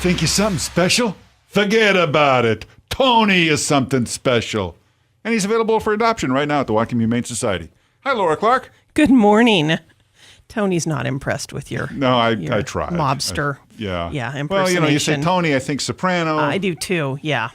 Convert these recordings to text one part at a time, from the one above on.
Think you're something special? Forget about it. Tony is something special. And he's available for adoption right now at the Whatcom Humane Society. Hi, Laura Clark. Good morning. Tony's not impressed with your I tried. Mobster. Yeah. impersonation. Well, you say Tony, I think soprano. I do too. Yeah.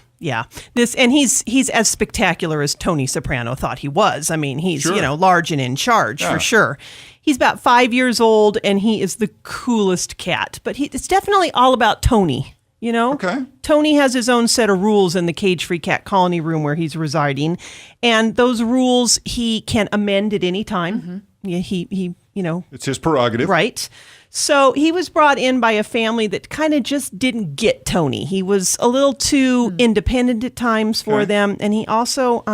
He's as spectacular as Tony Soprano thought he was. I mean, he's Sure. Large and in charge for sure. He's about 5 years old, and he is the coolest cat. But it's definitely all about Tony. Okay. Tony has his own set of rules in the cage-free cat colony room where he's residing, and those rules he can amend at any time. Mm-hmm. Yeah, he It's his prerogative. Right. So he was brought in by a family that kind of just didn't get Tony. He was a little too independent at times for them. And he also,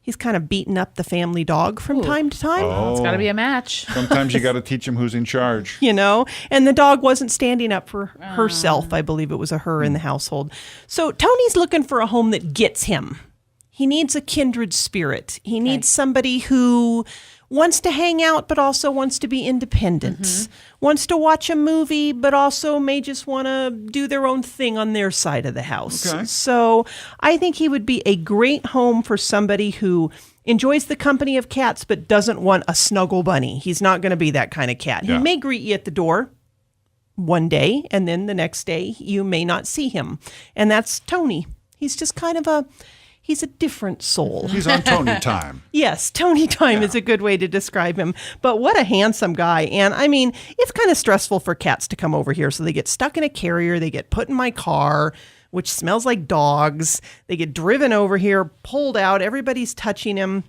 he's kind of beaten up the family dog from time to time. Well, it's got to be a match. Sometimes you got to teach him who's in charge. And the dog wasn't standing up for herself. I believe it was a her in the household. So Tony's looking for a home that gets him. He needs a kindred spirit. He needs somebody who wants to hang out, but also wants to be independent, wants to watch a movie, but also may just want to do their own thing on their side of the house. Okay. So I think he would be a great home for somebody who enjoys the company of cats, but doesn't want a snuggle bunny. He's not going to be that kind of cat. Yeah. He may greet you at the door one day, and then the next day you may not see him. And that's Tony. He's just kind of he's a different soul. He's on Tony time. Yes, Tony time is a good way to describe him. But what a handsome guy. And I mean, it's kind of stressful for cats to come over here. So they get stuck in a carrier. They get put in my car, which smells like dogs. They get driven over here, pulled out. Everybody's touching him.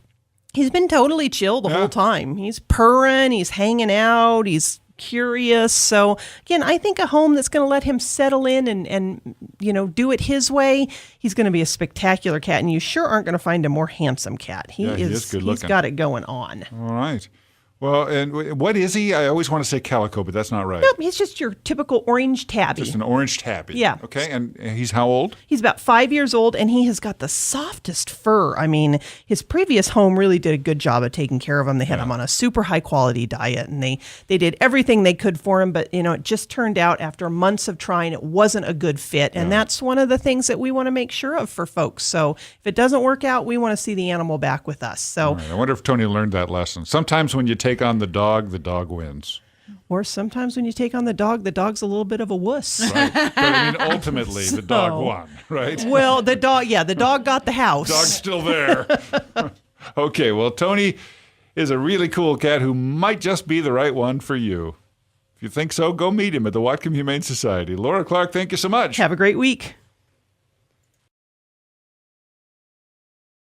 He's been totally chill the whole time. He's purring. He's hanging out. He's curious. So again, I think a home that's going to let him settle in and do it his way. He's going to be a spectacular cat, and you sure aren't going to find a more handsome cat. He is good looking. He's got it going on. All right. Well, and what is he? I always want to say calico, but that's not right. Nope, he's just your typical orange tabby. Just an orange tabby. Yeah. Okay, and he's how old? He's about 5 years old, and he has got the softest fur. I mean, his previous home really did a good job of taking care of him. They had him on a super high-quality diet, and they did everything they could for him, but, it just turned out after months of trying, it wasn't a good fit, and that's one of the things that we want to make sure of for folks. So if it doesn't work out, we want to see the animal back with us. So right. I wonder if Tony learned that lesson. Sometimes when you take on the dog wins. Or sometimes when you take on the dog's a little bit of a wuss. Right. But I mean, ultimately, the dog won, right? Well, the dog got the house. Dog's still there. Okay, well, Tony is a really cool cat who might just be the right one for you. If you think so, go meet him at the Whatcom Humane Society. Laura Clark, thank you so much. Have a great week.